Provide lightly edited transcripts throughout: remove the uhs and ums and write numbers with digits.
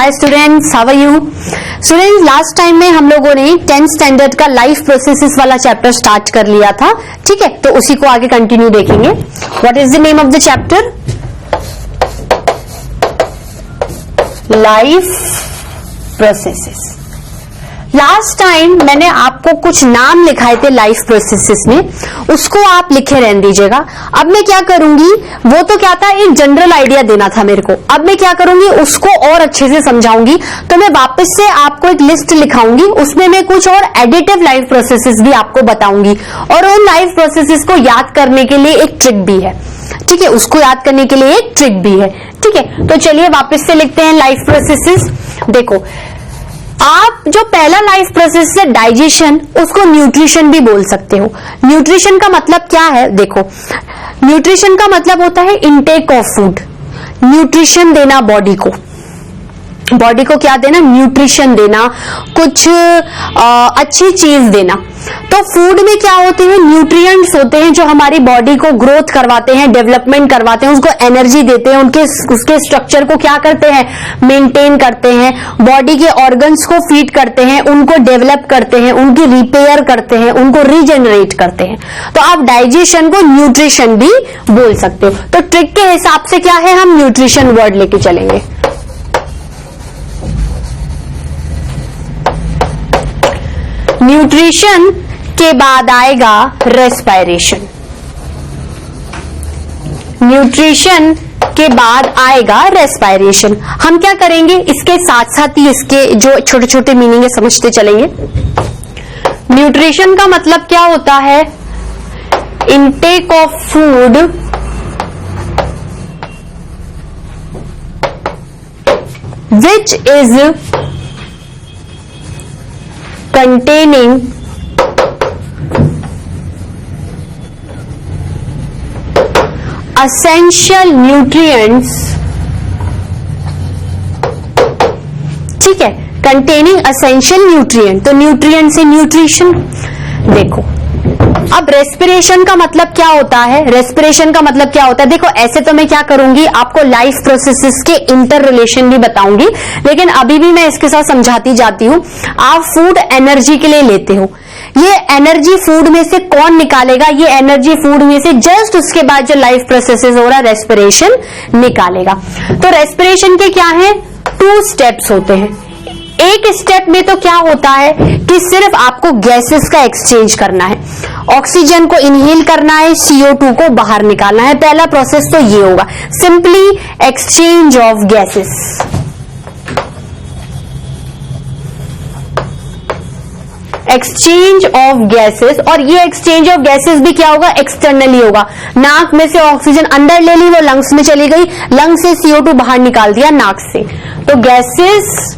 Hi students, how are you students. Last time में हम लोगों ने 10th स्टैंडर्ड का लाइफ प्रोसेसेस वाला चैप्टर स्टार्ट कर लिया था, ठीक है। तो उसी को आगे कंटिन्यू देखेंगे। What is the name of the chapter? Life processes. Last time मैंने आपको कुछ नाम लिखाए थे लाइफ प्रोसेसेस में, उसको आप लिखे रहने दीजिएगा। अब मैं क्या करूंगी, वो तो क्या था, एक जनरल आइडिया देना था मेरे को। अब मैं क्या करूंगी, उसको और अच्छे से समझाऊंगी। तो मैं वापस से आपको एक लिस्ट लिखाऊंगी, उसमें मैं कुछ और एडिटिव लाइफ प्रोसेसेस भी आपको बताऊंगी। और उन लाइफ प्रोसेसेस को याद करने के लिए एक ट्रिक भी है, ठीक है। उसको याद करने के लिए एक ट्रिक भी है, ठीक है। तो चलिए वापस से लिखते हैं लाइफ प्रोसेसेस। देखो, आप जो पहला लाइफ प्रोसेस है डाइजेशन, उसको न्यूट्रिशन भी बोल सकते हो। न्यूट्रिशन का मतलब क्या है? देखो, न्यूट्रिशन का मतलब होता है इनटेक ऑफ फूड, न्यूट्रिशन देना बॉडी को। बॉडी को क्या देना? न्यूट्रिशन देना, कुछ अच्छी चीज देना। तो फूड में क्या होते हैं? न्यूट्रिएंट्स होते हैं जो हमारी बॉडी को ग्रोथ करवाते हैं, डेवलपमेंट करवाते हैं, उसको एनर्जी देते हैं, उसके स्ट्रक्चर को क्या करते हैं? मेंटेन करते हैं, बॉडी के ऑर्गन्स को फीड करते हैं, उनको डेवलप करते हैं, उनकी रिपेयर करते हैं, उनको रीजनरेट करते हैं। तो आप डाइजेशन को न्यूट्रिशन भी बोल सकते हो। तो ट्रिक के हिसाब से क्या है, हम न्यूट्रिशन वर्ड लेके चलेंगे। न्यूट्रिशन के बाद आएगा रेस्पिरेशन। न्यूट्रिशन के बाद आएगा रेस्पिरेशन। हम क्या करेंगे, इसके साथ साथ ही इसके जो छोटे छोटे मीनिंग है समझते चलेंगे। न्यूट्रिशन का मतलब क्या होता है? Intake of food which is containing essential nutrients, ठीक है, containing essential nutrient। तो न्यूट्रिएंट से न्यूट्रिशन। देखो, अब रेस्पिरेशन का मतलब क्या होता है? रेस्पिरेशन का मतलब क्या होता है? देखो, ऐसे तो मैं क्या करूंगी, आपको लाइफ प्रोसेसेस के इंटर रिलेशन भी बताऊंगी, लेकिन अभी भी मैं इसके साथ समझाती जाती हूं। आप फूड एनर्जी के लिए लेते हो, ये एनर्जी फूड में से कौन निकालेगा? ये एनर्जी फूड में से जस्ट उसके बाद जो लाइफ प्रोसेसेस हो रहा है रेस्पिरेशन निकालेगा। तो रेस्पिरेशन के क्या है? 2 स्टेप्स होते हैं। एक स्टेप में तो क्या होता है कि सिर्फ आपको गैसेस का एक्सचेंज करना है, ऑक्सीजन को इनहेल करना है, CO2 को बाहर निकालना है। पहला प्रोसेस तो ये होगा, simply exchange of gases. Exchange of gases, और ये एक्सचेंज ऑफ गैसेस भी क्या होगा? एक्सटर्नली होगा। नाक में से ऑक्सीजन अंदर ले ली, वो लंग्स में चली गई, लंग्स से CO2 बाहर निकाल दिया नाक से। तो गैसेस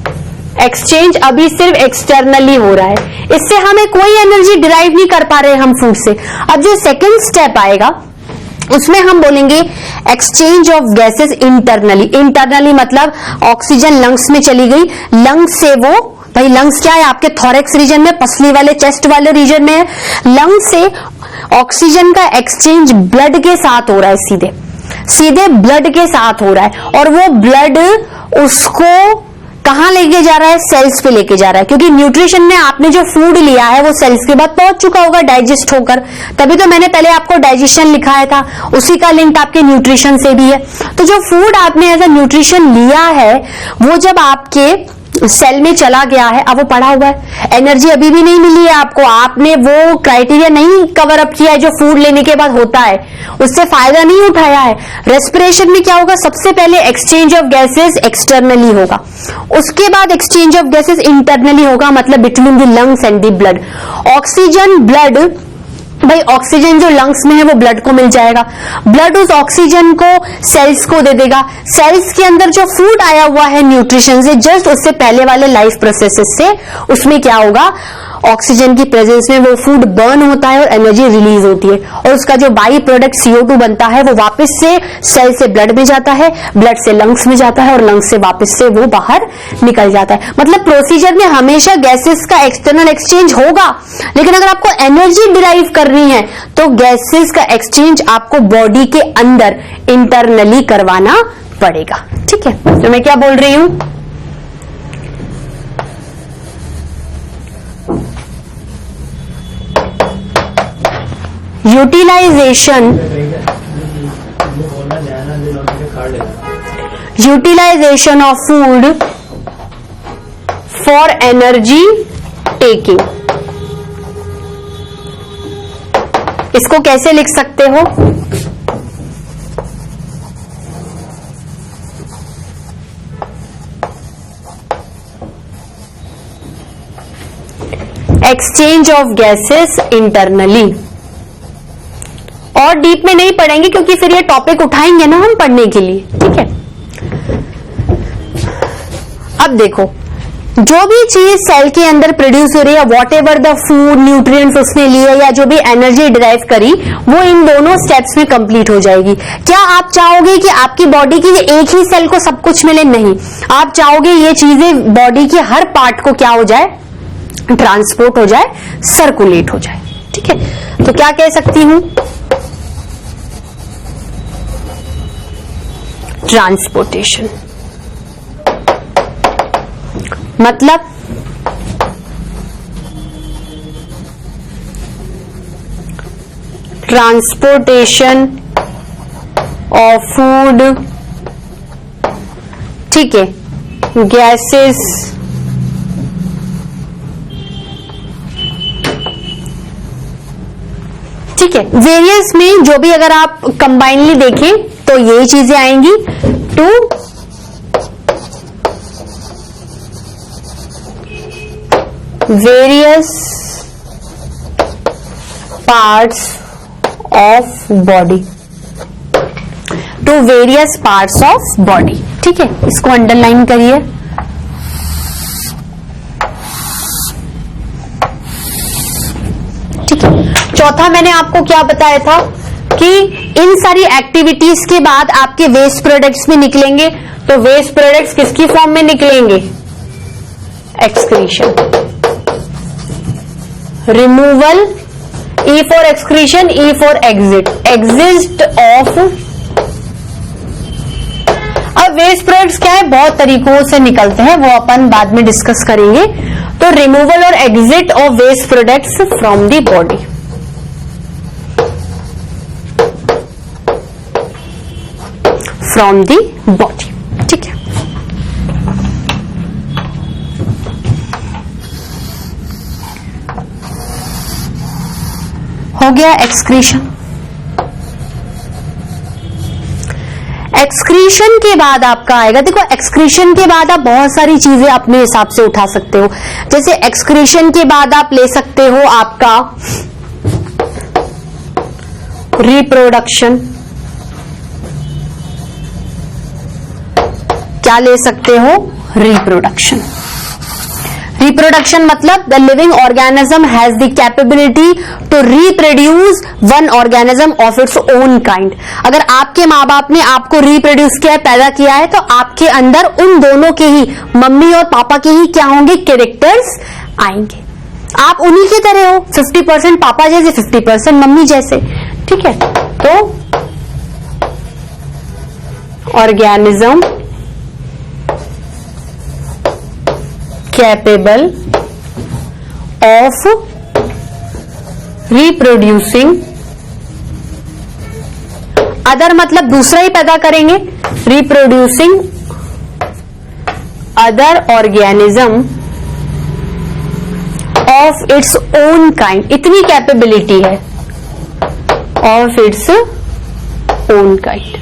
एक्सचेंज अभी सिर्फ एक्सटर्नली हो रहा है, इससे हमें कोई एनर्जी डिराइव नहीं कर पा रहे हम फूड से। अब जो सेकंड स्टेप आएगा उसमें हम बोलेंगे exchange of gases internally. Internally मतलब ऑक्सीजन लंग्स में चली गई, लंग्स से वो, भाई लंग्स क्या है? आपके थोरेक्स रीजन में, पसली वाले चेस्ट वाले रीजन में है। लंग्स से ऑक्सीजन का एक्सचेंज ब्लड के साथ हो रहा है, सीधे सीधे ब्लड के साथ हो रहा है। और वो ब्लड उसको कहां लेके जा रहा है? सेल्स पे लेके जा रहा है, क्योंकि न्यूट्रिशन में आपने जो फूड लिया है वो सेल्स के बाद पहुंच चुका होगा डाइजेस्ट होकर। तभी तो मैंने पहले आपको डाइजेशन लिखाया था, उसी का लिंक आपके न्यूट्रिशन से भी है। तो जो फूड आपने एज अ न्यूट्रिशन लिया है वो जब आपके सेल में चला गया है, अब वो पड़ा हुआ है, एनर्जी अभी भी नहीं मिली है आपको, आपने वो क्राइटेरिया नहीं कवर अप किया है जो फूड लेने के बाद होता है, उससे फायदा नहीं उठाया है। रेस्पिरेशन में क्या होगा? सबसे पहले एक्सचेंज ऑफ गैसेस एक्सटर्नली होगा, उसके बाद एक्सचेंज ऑफ गैसेस इंटरनली होगा, मतलब between the lungs and the blood. Oxygen blood, भाई ऑक्सीजन जो लंग्स में है वो ब्लड को मिल जाएगा, ब्लड उस ऑक्सीजन को सेल्स को दे देगा। सेल्स के अंदर जो फूड आया हुआ है न्यूट्रिशन से, जस्ट उससे पहले वाले लाइफ प्रोसेसेस से, उसमें क्या होगा? ऑक्सीजन की प्रेजेंस में वो फूड बर्न होता है और एनर्जी रिलीज होती है, और उसका जो बाई प्रोडक्ट CO2 बनता है वो वापस से सेल से ब्लड में जाता है, ब्लड से लंग्स में जाता है, और लंग्स से वापस से वो बाहर निकल जाता है। मतलब प्रोसीजर में हमेशा गैसेस का एक्सटर्नल एक्सचेंज होगा, लेकिन अगर आपको एनर्जी डिराइव करनी है तो गैसेस का एक्सचेंज आपको बॉडी के अंदर इंटरनली करवाना पड़ेगा, ठीक है। तो मैं क्या बोल रही हूं? Utilisation of food for energy taking, इसको कैसे लिख सकते हो? Exchange of gases internally. और डीप में नहीं पढ़ेंगे क्योंकि फिर ये टॉपिक उठाएंगे ना हम पढ़ने के लिए, ठीक है। अब देखो, जो भी चीज सेल के अंदर प्रोड्यूस हो रही है, what ever the food nutrients उसने लिए या जो भी एनर्जी डिराइव करी, वो इन दोनों स्टेप्स में कंप्लीट हो जाएगी। क्या आप चाहोगे कि आपकी बॉडी की एक ही सेल को सब कुछ मिले? नहीं, आप चाहोगे ये चीजें बॉडी के हर पार्ट को क्या हो जाए, ट्रांसपोर्ट हो जाए, सर्कुलेट हो जाए, ठीक है। तो क्या कह सकती हूं? ट्रांसपोर्टेशन मतलब ट्रांसपोर्टेशन ऑफ फूड, ठीक है, गैसेस ठीक है। वेरियस में जो भी अगर आप कंबाइनली देखें तो ये चीजें आएंगी, to various parts of body, to various parts of body, ठीक है। इसको अंडरलाइन करिए। ठीक है, चौथा मैंने आपको क्या बताया था कि इन सारी एक्टिविटीज के बाद आपके वेस्ट प्रोडक्ट्स भी निकलेंगे। तो वेस्ट प्रोडक्ट्स किसकी फॉर्म में निकलेंगे? Excretion, removal, E for excretion, E for exit, exit of. अब वेस्ट प्रोडक्ट्स क्या है, बहुत तरीकों से निकलते हैं, वो अपन बाद में डिस्कस करेंगे। तो रिमूवल और exit of waste products from the body. From the body, ठीक है। हो गया एक्सक्रीशन। एक्सक्रीशन के बाद आपका आएगा, देखो एक्सक्रीशन के बाद आप बहुत सारी चीजें अपने हिसाब से उठा सकते हो। जैसे एक्सक्रीशन के बाद आप ले सकते हो आपका रिप्रोडक्शन, क्या ले सकते हो? रिप्रोडक्शन। रिप्रोडक्शन मतलब the living organism has the capability to reproduce one organism of its own kind. अगर आपके माँ बाप ने आपको रिप्रोड्यूस किया, पैदा किया है, तो आपके अंदर उन दोनों के ही, मम्मी और पापा के ही क्या होंगे, कैरेक्टर्स आएंगे। आप उन्हीं की तरह हो, 50% पापा जैसे, 50% मम्मी जैसे, ठीक है। तो organism capable of reproducing other, मतलब दूसरा ही पैदा करेंगे, reproducing other organism of its own kind. इतनी कैपेबिलिटी है, ऑफ इट्स ओन काइंड,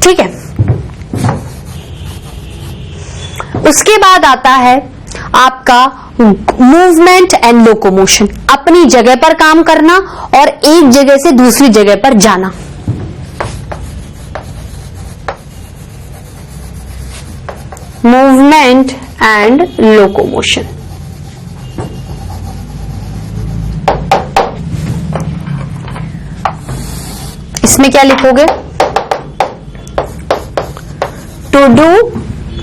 ठीक है। उसके बाद आता है आपका मूवमेंट एंड लोकोमोशन, अपनी जगह पर काम करना और एक जगह से दूसरी जगह पर जाना। मूवमेंट एंड लोकोमोशन, इसमें क्या लिखोगे? टू डू,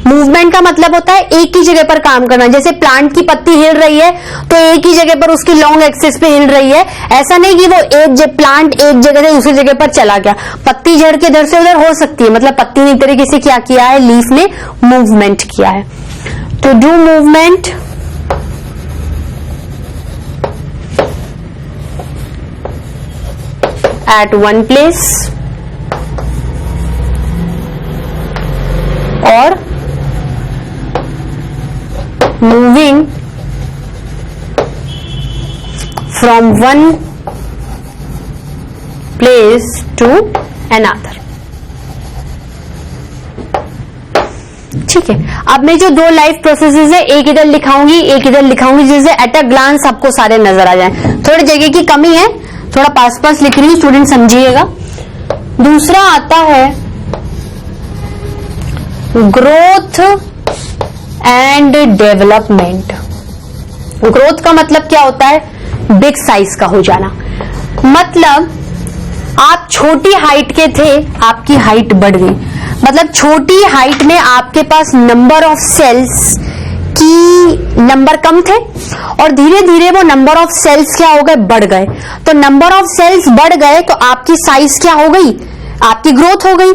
मूवमेंट का मतलब होता है एक ही जगह पर काम करना। जैसे प्लांट की पत्ती हिल रही है तो एक ही जगह पर उसकी लॉन्ग एक्सिस पे हिल रही है। ऐसा नहीं कि वो प्लांट एक जगह से दूसरी जगह पर चला गया, पत्ती झड़ के इधर से उधर हो सकती है, मतलब पत्ती ने एक तरीके से क्या किया है, लीफ ने मूवमेंट किया है। To do movement at one place or moving from one place to another। ठीक है, अब मैं जो दो लाइफ प्रोसेसेस है, एक इधर लिखाऊंगी एक इधर लिखाऊंगी, जिससे एट अ ग्लांस आपको सारे नजर आ जाएं। थोड़ी जगह की कमी है, थोड़ा पास पास लिख रही हूं, स्टूडेंट समझिएगा। दूसरा आता है ग्रोथ एंड डेवलपमेंट। ग्रोथ का मतलब क्या होता है? बिग साइज का हो जाना। मतलब आप छोटी हाइट के थे, आपकी हाइट बढ़ गई। मतलब छोटी हाइट में आपके पास नंबर ऑफ सेल्स की नंबर कम थे और धीरे धीरे वो नंबर ऑफ सेल्स क्या हो गए? बढ़ गए। तो नंबर ऑफ सेल्स बढ़ गए तो आपकी साइज क्या हो गई? आपकी ग्रोथ हो गई।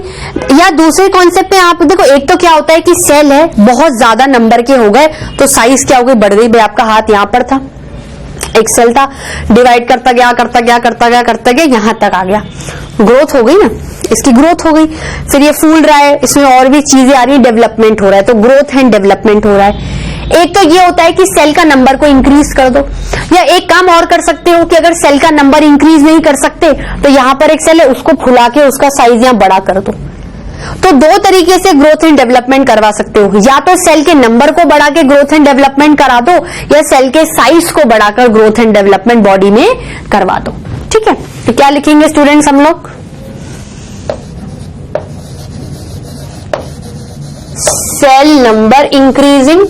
या दूसरे कॉन्सेप्ट में आप देखो, एक तो क्या होता है कि सेल है, बहुत ज्यादा नंबर के हो गए तो साइज क्या हो गई? बढ़ गई। भाई आपका हाथ यहां पर था, एक सेल था, डिवाइड करता गया करता गया करता गया करता गया, यहां तक आ गया, ग्रोथ हो गई ना, इसकी ग्रोथ हो गई। फिर ये फूल रहा है, इसमें और भी चीजें आ रही है, डेवलपमेंट हो रहा है, तो ग्रोथ एंड डेवलपमेंट हो रहा है। एक तो ये होता है कि सेल का नंबर को इंक्रीज कर दो, या एक काम और कर सकते हो कि अगर सेल का नंबर इंक्रीज नहीं कर सकते तो यहां पर एक सेल है, उसको फुला के उसका साइज यहां बड़ा कर दो। तो दो तरीके से ग्रोथ एंड डेवलपमेंट करवा सकते हो, या तो सेल के नंबर को बढ़ा के ग्रोथ एंड डेवलपमेंट करा दो, या सेल के साइज को बढ़ाकर ग्रोथ एंड डेवलपमेंट बॉडी में करवा दो। ठीक है, तो क्या लिखेंगे स्टूडेंट्स हम लोग? सेल नंबर इंक्रीजिंग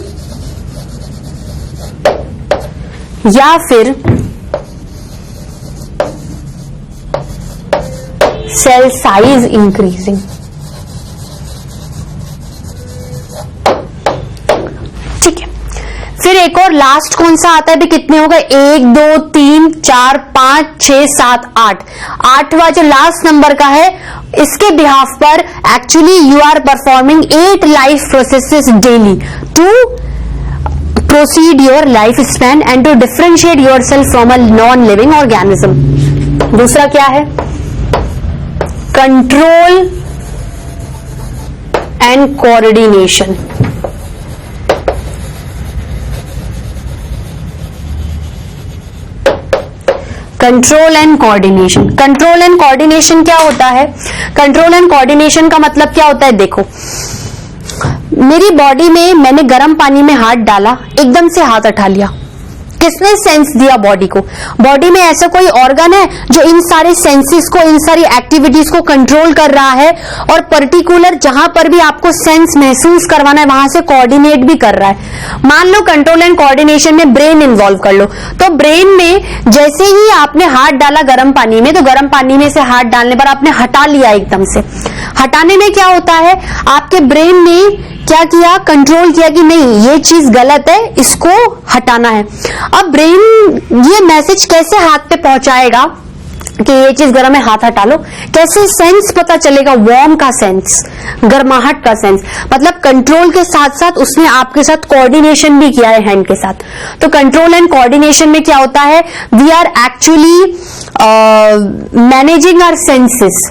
या फिर सेल साइज इंक्रीजिंग। ठीक है, फिर एक और लास्ट कौन सा आता है? भी कितने हो गए? 1 2 3 4 5 6 7 8। आठवां जो लास्ट नंबर का है, इसके बिहाफ पर actually you are performing 8 life processes daily to proceed your lifespan and to differentiate yourself from a non-living organism। दूसरा क्या है? Control and coordination. Control and coordination. Control and coordination क्या होता है? कंट्रोल एंड कोऑर्डिनेशन का मतलब क्या होता है? देखो, मेरी बॉडी में मैंने गर्म पानी में हाथ डाला, एकदम से हाथ हटा लिया, किसने सेंस दिया? बॉडी को। बॉडी में ऐसा कोई ऑर्गन है जो इन सारे सेंसेस को, इन सारी एक्टिविटीज को कंट्रोल कर रहा है और पर्टिकुलर जहां पर भी आपको सेंस महसूस करवाना है वहां से कोऑर्डिनेट भी कर रहा है। मान लो कंट्रोल एंड कोऑर्डिनेशन में ब्रेन इन्वॉल्व कर लो, तो ब्रेन में जैसे ही आपने हाथ डाला गर्म पानी में, तो गर्म पानी में से हाथ डालने पर आपने हटा लिया, एकदम से हटाने में क्या होता है? आपके ब्रेन ने क्या किया? कंट्रोल किया कि नहीं, ये चीज गलत है, इसको हटाना है। अब ब्रेन ये मैसेज कैसे हाथ पे पहुंचाएगा कि ये चीज गर्म है, हाथ हटा लो? कैसे सेंस पता चलेगा? वार्म का सेंस, गर्माहट का सेंस। मतलब कंट्रोल के साथ साथ उसने आपके साथ कोऑर्डिनेशन भी किया है हैंड के साथ। तो कंट्रोल एंड कोऑर्डिनेशन में क्या होता है? We are actually managing our senses.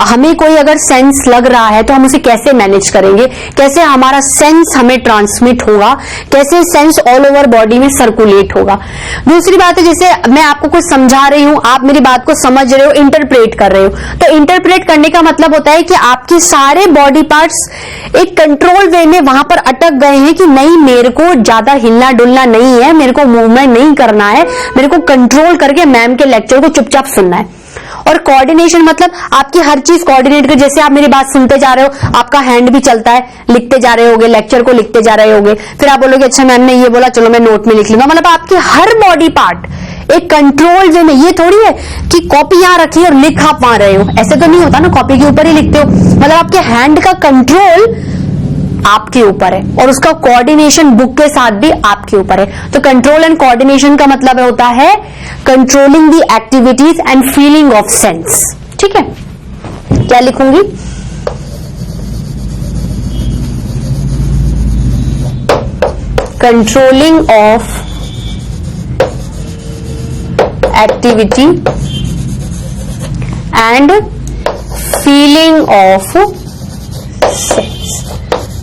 हमें कोई अगर सेंस लग रहा है तो हम उसे कैसे मैनेज करेंगे, कैसे हमारा सेंस हमें ट्रांसमिट होगा, कैसे सेंस ऑल ओवर बॉडी में सर्कुलेट होगा। दूसरी बात है, जैसे मैं आपको कुछ समझा रही हूं, आप मेरी बात को समझ रहे हो, इंटरप्रेट कर रहे हो, तो इंटरप्रेट करने का मतलब होता है कि आपके सारे बॉडी पार्ट्स एक कंट्रोल वे में वहां पर अटक गए हैं कि नहीं, मेरे को ज्यादा हिलना डुलना नहीं है, मेरे को मूवमेंट नहीं करना है, मेरे को कंट्रोल करके मैम के लेक्चर को चुपचाप सुनना है। और कोऑर्डिनेशन मतलब आपकी हर चीज कोऑर्डिनेट कर, जैसे आप मेरी बात सुनते जा रहे हो, आपका हैंड भी चलता है, लिखते जा रहे होगे, लेक्चर को लिखते जा रहे होगे, फिर आप बोलोगे अच्छा मैम ने ये बोला, चलो मैं नोट में लिख लूंगा। मतलब आपके हर बॉडी पार्ट एक कंट्रोल वे में। ये थोड़ी है कि कॉपी यहां रखी और लिख आप वहां रहे हो, ऐसे तो नहीं होता ना, कॉपी के ऊपर ही लिखते हो। मतलब आपके हैंड का कंट्रोल आपके ऊपर है और उसका कोऑर्डिनेशन बुक के साथ भी आपके ऊपर है। तो कंट्रोल एंड कोऑर्डिनेशन का मतलब होता है controlling the activities and feeling of sense. ठीक है, क्या लिखूंगी? Controlling of activity and feeling of sense.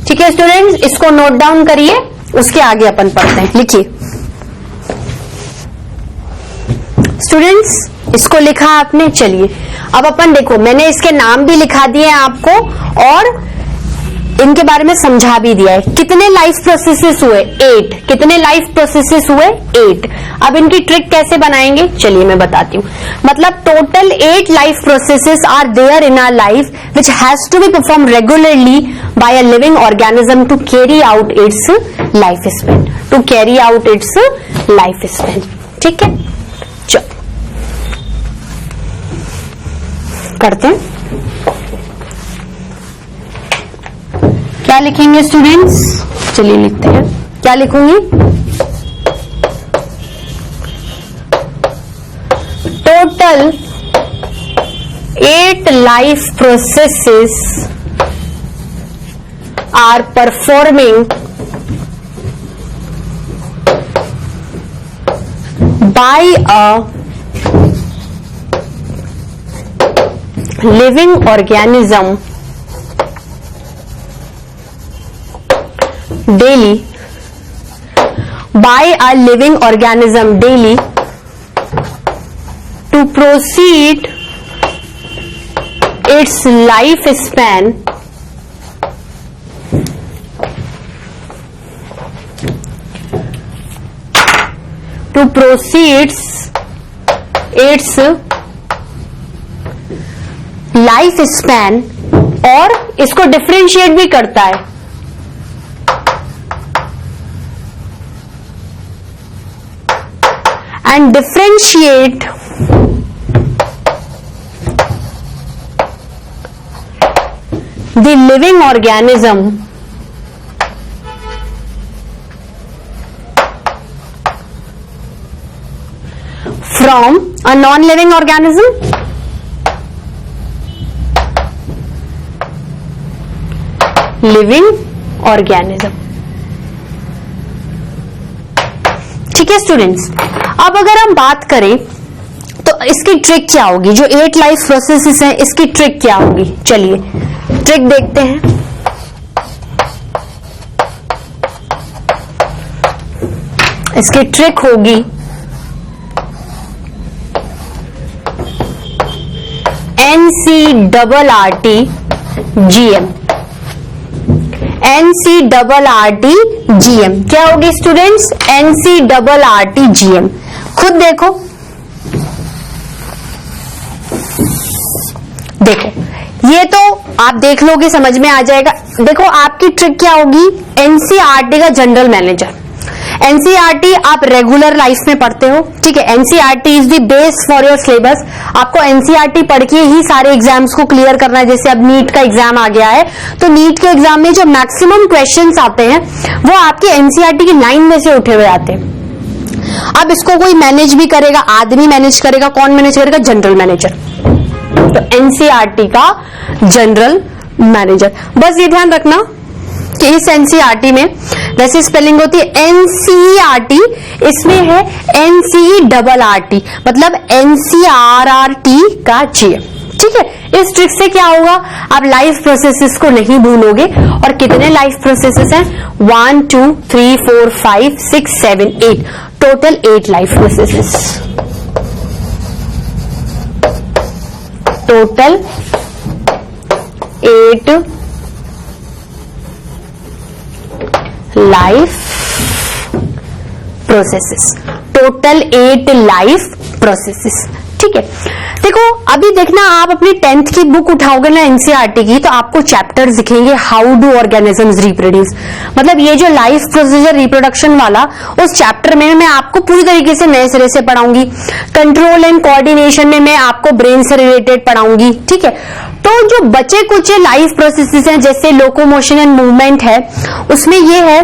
ठीक है स्टूडेंट्स, इसको नोट डाउन करिए, उसके आगे अपन पढ़ते हैं। लिखिए स्टूडेंट्स, इसको लिखा आपने। चलिए अब अपन देखो, मैंने इसके नाम भी लिखा दिए आपको और इनके बारे में समझा भी दिया है। कितने लाइफ प्रोसेसेस हुए? 8। कितने लाइफ प्रोसेसेस हुए? 8। अब इनकी ट्रिक कैसे बनाएंगे, चलिए मैं बताती हूँ। मतलब total 8 life processes are there in our life which has to be perform regularly by a living organism to carry out its life span, to carry out its life span. ठीक है, चलो करते हैं। क्या लिखेंगे स्टूडेंट्स? चलिए लिखते हैं। क्या लिखूंगी? Total 8 life processes are performing by a living organism daily, by a living organism daily to proceed its lifespan to proceeds its lifespan, और इसको डिफरेंशिएट भी करता है। And differentiate the living organism from a non-living organism, living organism। ठीक है students, अब अगर हम बात करें तो इसकी ट्रिक क्या होगी? जो 8 लाइफ प्रोसेसेस हैं, इसकी ट्रिक क्या होगी? चलिए ट्रिक देखते हैं। इसकी ट्रिक होगी NCRRT GM। NCRRT GM क्या होगी स्टूडेंट्स? NCRRT GM। खुद देखो, देखो ये तो आप देख लोगे, समझ में आ जाएगा। देखो आपकी ट्रिक क्या होगी? NCRT का जनरल मैनेजर। NCRT आप रेगुलर लाइफ में पढ़ते हो, ठीक है। NCRT is the base for your syllabus. आपको NCRT पढ़ के ही सारे एग्जाम्स को क्लियर करना है। जैसे अब नीट का एग्जाम आ गया है, तो नीट के एग्जाम में जो मैक्सिमम क्वेश्चंस आते हैं वो आपके NCRT की लाइन में से उठे हुए आते हैं। अब इसको कोई मैनेज भी करेगा, आदमी मैनेज करेगा। कौन मैनेज करेगा? General manager. तो NCRT का जनरल मैनेजर। बस ये ध्यान रखना कि इस NCRT में वैसे स्पेलिंग होती है NCERT, इसमें है NCERRT, मतलब NCRRT का GM। ठीक है, इस ट्रिक से क्या होगा? आप लाइफ प्रोसेसेस को नहीं भूलोगे। और कितने लाइफ प्रोसेसेस हैं? 1 2 3 4 5 6 7 8, total 8 life processes. Total 8 life processes. Total 8 life processes. ठीक है, देखो अभी देखना, आप अपनी 10th की बुक उठाओगे ना NCRT की, तो आपको चैप्टर्स दिखेंगे हाउ डू ऑर्गेनिजम्स रिप्रोड्यूस। मतलब ये जो लाइफ प्रोसीजर रिप्रोडक्शन वाला, उस चैप्टर में मैं आपको पूरी तरीके से नए सिरे से पढ़ाऊंगी। कंट्रोल एंड कोऑर्डिनेशन में मैं आपको ब्रेन से रिलेटेड पढ़ाऊंगी। ठीक है, तो जो बचे कुछ लाइफ प्रोसेसेस हैं, जैसे लोकोमोशन एंड मूवमेंट है, उसमें ये है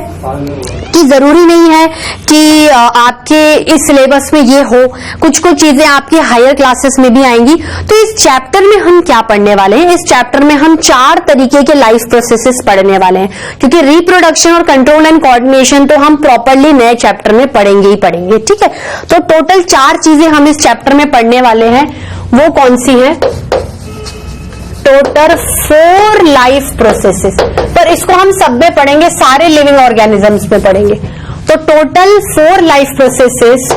कि जरूरी नहीं है कि आपके इस सिलेबस में ये हो, कुछ कुछ चीजें आपकी हायर क्लासेस में भी आएंगी। तो इस चैप्टर में हम क्या पढ़ने वाले हैं? इस चैप्टर में हम 4 तरीके के लाइफ प्रोसेसेस पढ़ने वाले हैं, क्योंकि रिप्रोडक्शन और कंट्रोल एंड कोऑर्डिनेशन तो हम प्रॉपरली नए चैप्टर में पढ़ेंगे ही पढ़ेंगे। ठीक है, तो टोटल 4 चीजें हम इस चैप्टर में पढ़ने वाले हैं। वो कौन सी है? टोटल 4 लाइफ प्रोसेसेस, पर इसको हम सब में पढ़ेंगे, सारे लिविंग ऑर्गेनिजम्स में पढ़ेंगे। तो total 4 life processes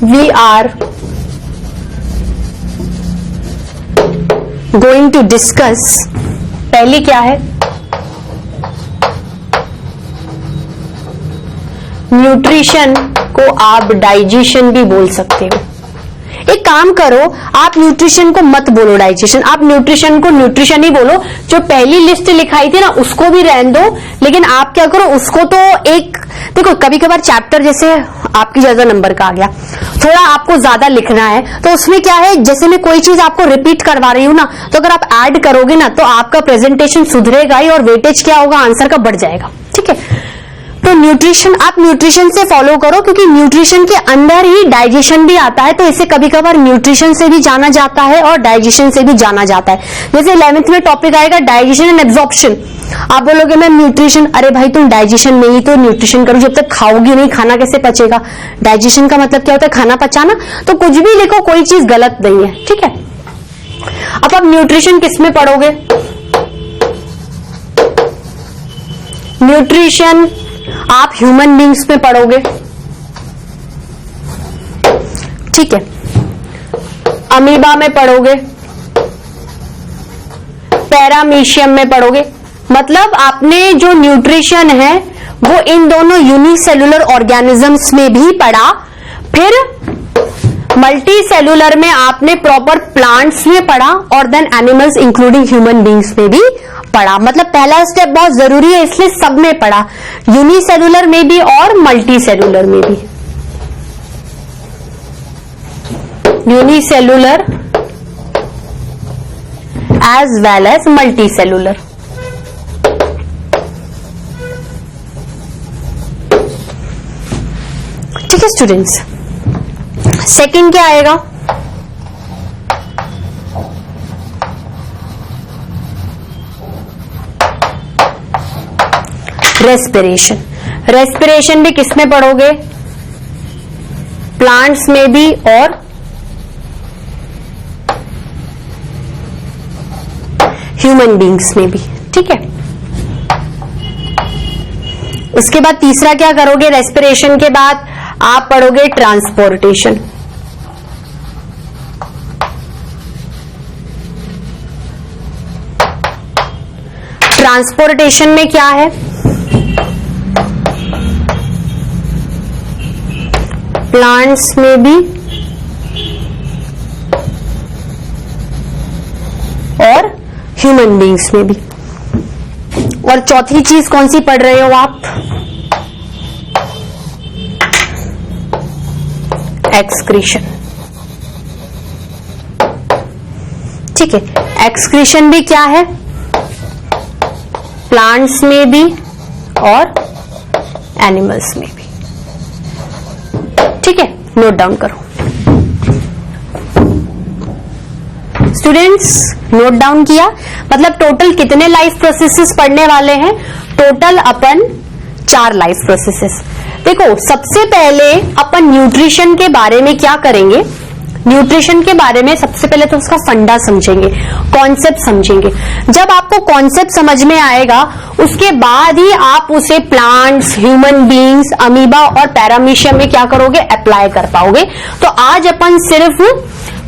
we are going to discuss. पहली क्या है? न्यूट्रिशन को आप डाइजेशन भी बोल सकते हो। एक काम करो, आप न्यूट्रिशन को मत बोलो डाइजेशन, आप न्यूट्रिशन को न्यूट्रिशन ही बोलो। जो पहली लिस्ट लिखाई थी ना उसको भी रहने दो, लेकिन आप क्या करो उसको तो एक देखो, कभी कभार चैप्टर जैसे आपकी ज्यादा नंबर का आ गया, थोड़ा आपको ज्यादा लिखना है, तो उसमें क्या है, जैसे मैं कोई चीज आपको रिपीट करवा रही हूं ना, तो अगर आप ऐड करोगे ना तो आपका प्रेजेंटेशन सुधरेगा ही और वेटेज क्या होगा, आंसर का बढ़ जाएगा। ठीक है, तो न्यूट्रिशन आप न्यूट्रिशन से फॉलो करो, क्योंकि न्यूट्रिशन के अंदर ही डाइजेशन भी आता है, तो इसे कभी कभार न्यूट्रिशन से भी जाना जाता है और डाइजेशन से भी जाना जाता है। जैसे 11th में टॉपिक आएगा डाइजेशन एंड एब्जॉर्प्शन, आप बोलोगे मैम न्यूट्रिशन, अरे भाई तुम डाइजेशन में ही तो न्यूट्रिशन करो, जब तक खाओगी नहीं खाना कैसे पचेगा। डाइजेशन का मतलब क्या होता है, खाना पचाना। तो कुछ भी लिखो, कोई चीज गलत नहीं है। ठीक है, अब आप न्यूट्रिशन किस में पढ़ोगे? न्यूट्रिशन आप ह्यूमन बींग्स में पढ़ोगे। ठीक है, अमीबा में पढ़ोगे, पैरामीशियम में पढ़ोगे। मतलब आपने जो न्यूट्रिशन है वो इन दोनों यूनिसेलुलर ऑर्गेनिजम्स में भी पढ़ा, फिर मल्टी सेलुलर में आपने प्रॉपर प्लांट्स में पढ़ा, और then animals including human beings में भी पढ़ा। मतलब पहला स्टेप बहुत जरूरी है, इसलिए सब में पढ़ा, यूनिसेलुलर में भी और मल्टी सेलुलर में भी। Unicellular as well as multicellular. ठीक है स्टूडेंट्स, सेकंड क्या आएगा? रेस्पिरेशन। रेस्पिरेशन भी किस में पढ़ोगे? प्लांट्स में भी और ह्यूमन बींग्स में भी। ठीक है, उसके बाद तीसरा क्या करोगे? रेस्पिरेशन के बाद आप पढ़ोगे ट्रांसपोर्टेशन। ट्रांसपोर्टेशन में क्या है? प्लांट्स में भी और ह्यूमन बींग्स में भी। और चौथी चीज कौन सी पढ़ रहे हो आप? एक्सक्रीशन। ठीक है, एक्सक्रीशन भी क्या है? प्लांट्स में भी और एनिमल्स में भी। ठीक है, नोट डाउन करो स्टूडेंट्स। नोट डाउन किया? मतलब टोटल कितने लाइफ प्रोसेसेस पढ़ने वाले हैं? टोटल अपन 4 लाइफ प्रोसेसेस। देखो, सबसे पहले अपन न्यूट्रिशन के बारे में क्या करेंगे? न्यूट्रिशन के बारे में सबसे पहले तो उसका फंडा समझेंगे, कॉन्सेप्ट समझेंगे। जब आपको कॉन्सेप्ट समझ में आएगा उसके बाद ही आप उसे प्लांट्स, ह्यूमन बींग्स, अमीबा और पैरामीशियम में क्या करोगे? अप्लाई कर पाओगे। तो आज अपन सिर्फ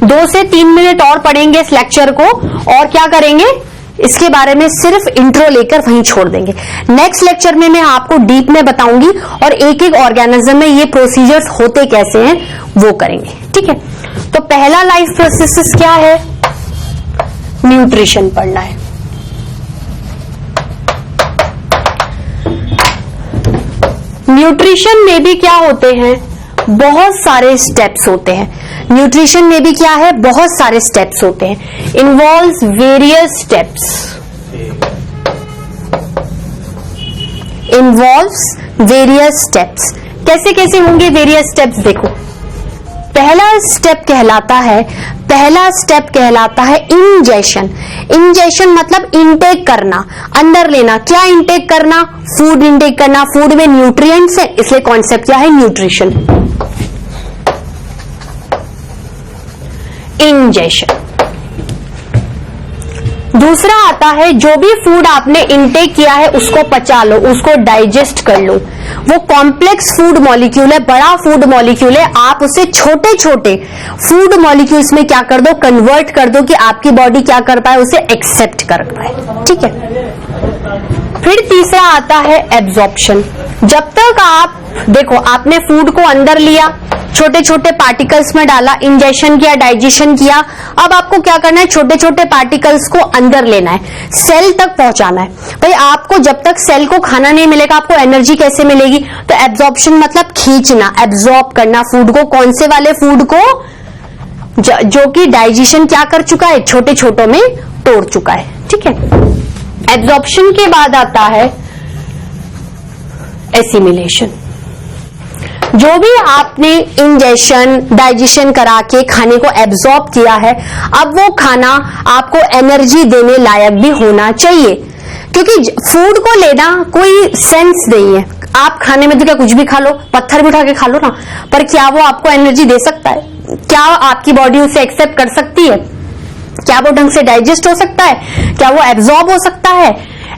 2 से 3 मिनट और पढ़ेंगे इस लेक्चर को, और क्या करेंगे इसके बारे में सिर्फ इंट्रो लेकर वहीं छोड़ देंगे। नेक्स्ट लेक्चर में मैं आपको डीप में बताऊंगी और एक एक ऑर्गेनिज्म में ये प्रोसीजर्स होते कैसे हैं वो करेंगे। ठीक है, तो पहला लाइफ प्रोसेस क्या है? न्यूट्रिशन पढ़ना है। न्यूट्रिशन में भी क्या होते हैं? बहुत सारे स्टेप्स होते हैं। न्यूट्रिशन में भी क्या है? बहुत सारे स्टेप्स होते हैं। Involves various steps. Involves various steps. कैसे कैसे होंगे वेरियस स्टेप्स? देखो, पहला स्टेप कहलाता है इंजेशन। इंजेशन मतलब इनटेक करना, अंदर लेना। क्या इनटेक करना? फूड इनटेक करना। फूड में न्यूट्रिएंट्स है, इसलिए कॉन्सेप्ट क्या है? न्यूट्रिशन। इंजेशन। दूसरा आता है जो भी फूड आपने इनटेक किया है उसको पचा लो, उसको डाइजेस्ट कर लो। वो कॉम्प्लेक्स फूड मॉलिक्यूल है, बड़ा फूड मॉलिक्यूल है, आप उसे छोटे छोटे फूड मॉलिक्यूल्स में क्या कर दो, कन्वर्ट कर दो कि आपकी बॉडी क्या कर पाए, उसे एक्सेप्ट कर पाए। ठीक है। फिर तीसरा आता है एब्जॉर्प्शन। जब तक आप देखो, आपने फूड को अंदर लिया, छोटे छोटे पार्टिकल्स में डाला, इंजेशन किया, डाइजेशन किया, अब आपको क्या करना है, छोटे छोटे पार्टिकल्स को अंदर लेना है, सेल तक पहुंचाना है। भाई आपको जब तक सेल को खाना नहीं मिलेगा आपको एनर्जी कैसे मिलेगी? तो एब्जॉर्प्शन मतलब खींचना, एब्जॉर्ब करना फूड को। कौन से वाले फूड को? जो कि डाइजेशन क्या कर चुका है, छोटे छोटों में तोड़ चुका है। ठीक है। एब्जॉर्प्शन के बाद आता है एसिमिलेशन। जो भी आपने इंजेशन, डाइजेशन करा के खाने को एब्जॉर्ब किया है, अब वो खाना आपको एनर्जी देने लायक भी होना चाहिए, क्योंकि फूड को लेना कोई सेंस नहीं है। आप खाने में तो क्या कुछ भी खा लो, पत्थर भी उठा के खा लो ना, पर क्या वो आपको एनर्जी दे सकता है? क्या आपकी बॉडी उसे एक्सेप्ट कर सकती है? क्या वो ढंग से डाइजेस्ट हो सकता है? क्या वो एब्जॉर्ब हो सकता है?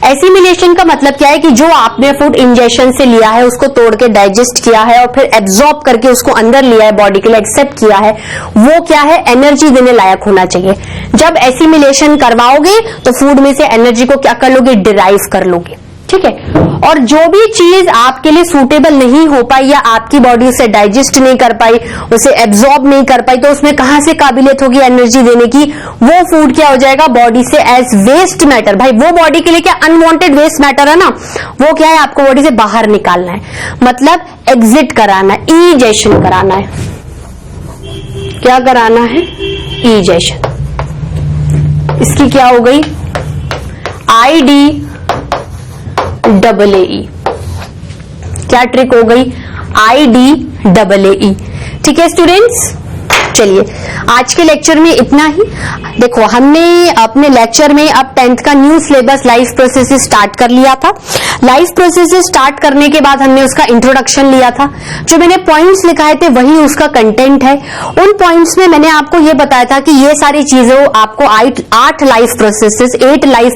एसिमिलेशन का मतलब क्या है कि जो आपने फूड इंजेशन से लिया है उसको तोड़ के डाइजेस्ट किया है और फिर एब्जॉर्ब करके उसको अंदर लिया है, बॉडी के लिए एक्सेप्ट किया है, वो क्या है, एनर्जी देने लायक होना चाहिए। जब एसिमिलेशन करवाओगे तो फूड में से एनर्जी को क्या कर लोगे, डिराइव कर लोगे। ठीक है। और जो भी चीज आपके लिए सूटेबल नहीं हो पाई या आपकी बॉडी उसे डाइजेस्ट नहीं कर पाई, उसे एब्जॉर्ब नहीं कर पाई, तो उसमें कहां से काबिलियत होगी एनर्जी देने की? वो फूड क्या हो जाएगा, बॉडी से एज वेस्ट मैटर। भाई वो बॉडी के लिए क्या अनवांटेड वेस्ट मैटर है ना, वो क्या है, आपको बॉडी से बाहर निकालना है, मतलब एग्जिट कराना है, इजेशन कराना है। क्या कराना है? इजेशन। इसकी क्या हो गई, ID AA। क्या ट्रिक हो गई, ID AA। ठीक है स्टूडेंट्स, चलिए आज के लेक्चर में इतना ही। देखो हमने अपने लेक्चर में अब 10th का new syllabus life processes start कर लिया था। लाइफ प्रोसेसेस स्टार्ट करने के बाद हमने उसका इंट्रोडक्शन लिया था। जो मैंने पॉइंट्स लिखाए थे वही उसका कंटेंट है। उन पॉइंट्स में मैंने आपको ये बताया था कि ये सारी चीजें आपको 8 लाइफ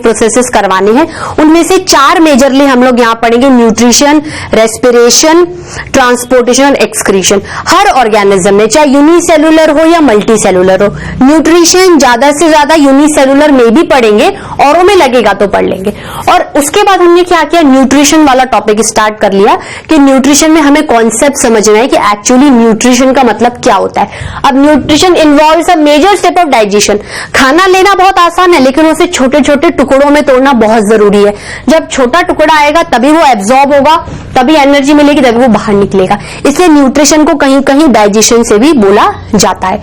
प्रोसेसेस करवाने हैं। उनमें से 4 मेजरली हम लोग यहाँ पढ़ेंगे, न्यूट्रिशन, रेस्पिरेशन, ट्रांसपोर्टेशन और एक्सक्रीशन। हर ऑर्गेनिज्म में, चाहे यूनिसेलुलर हो या मल्टी सेलुलर हो, न्यूट्रिशन ज्यादा से ज्यादा यूनिसेलुलर में भी पढ़ेंगे, औरों में लगेगा तो पढ़ लेंगे। और उसके बाद हमने क्या किया, न्यूट्रिशन वाला टॉपिक स्टार्ट कर लिया कि न्यूट्रिशन में हमें कॉन्सेप्ट समझना है कि एक्चुअली न्यूट्रिशन का मतलब क्या होता है। अब nutrition involves a major step of digestion. खाना लेना बहुत आसान है, लेकिन उसे छोटे छोटे टुकड़ों में तोड़ना बहुत जरूरी है। जब छोटा टुकड़ा आएगा तभी वो एब्जॉर्ब होगा, तभी एनर्जी मिलेगी, तभी वो बाहर निकलेगा। इसलिए न्यूट्रिशन को कहीं कहीं डाइजेशन से भी बोला जाता है।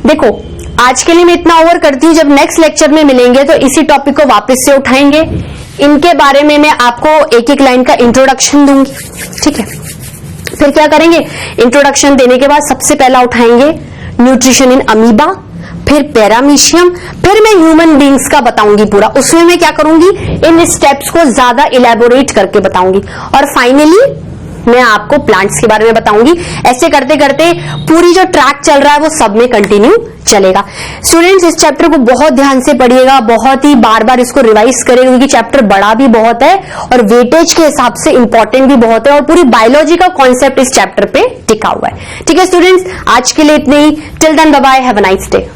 देखो आज के लिए मैं इतना ओवर करती हूँ, जब नेक्स्ट लेक्चर में मिलेंगे तो इसी टॉपिक को वापस से उठाएंगे। इनके बारे में मैं आपको एक एक लाइन का इंट्रोडक्शन दूंगी। ठीक है। फिर क्या करेंगे, इंट्रोडक्शन देने के बाद सबसे पहला उठाएंगे न्यूट्रिशन इन अमीबा, फिर पैरामीशियम, फिर मैं ह्यूमन बींग्स का बताऊंगी पूरा। उसमें मैं क्या करूंगी, इन स्टेप्स को ज्यादा इलेबोरेट करके बताऊंगी। और फाइनली मैं आपको प्लांट्स के बारे में बताऊंगी। ऐसे करते करते पूरी जो ट्रैक चल रहा है वो सब में कंटिन्यू चलेगा। स्टूडेंट्स इस चैप्टर को बहुत ध्यान से पढ़िएगा, बहुत ही बार बार इसको रिवाइज करेंगे, क्योंकि चैप्टर बड़ा भी बहुत है और वेटेज के हिसाब से इंपॉर्टेंट भी बहुत है, और पूरी बायोलॉजी का कॉन्सेप्ट इस चैप्टर पे टिका हुआ है। ठीक है स्टूडेंट्स, आज के लिए इतने ही। Till then bye bye, have a nice day.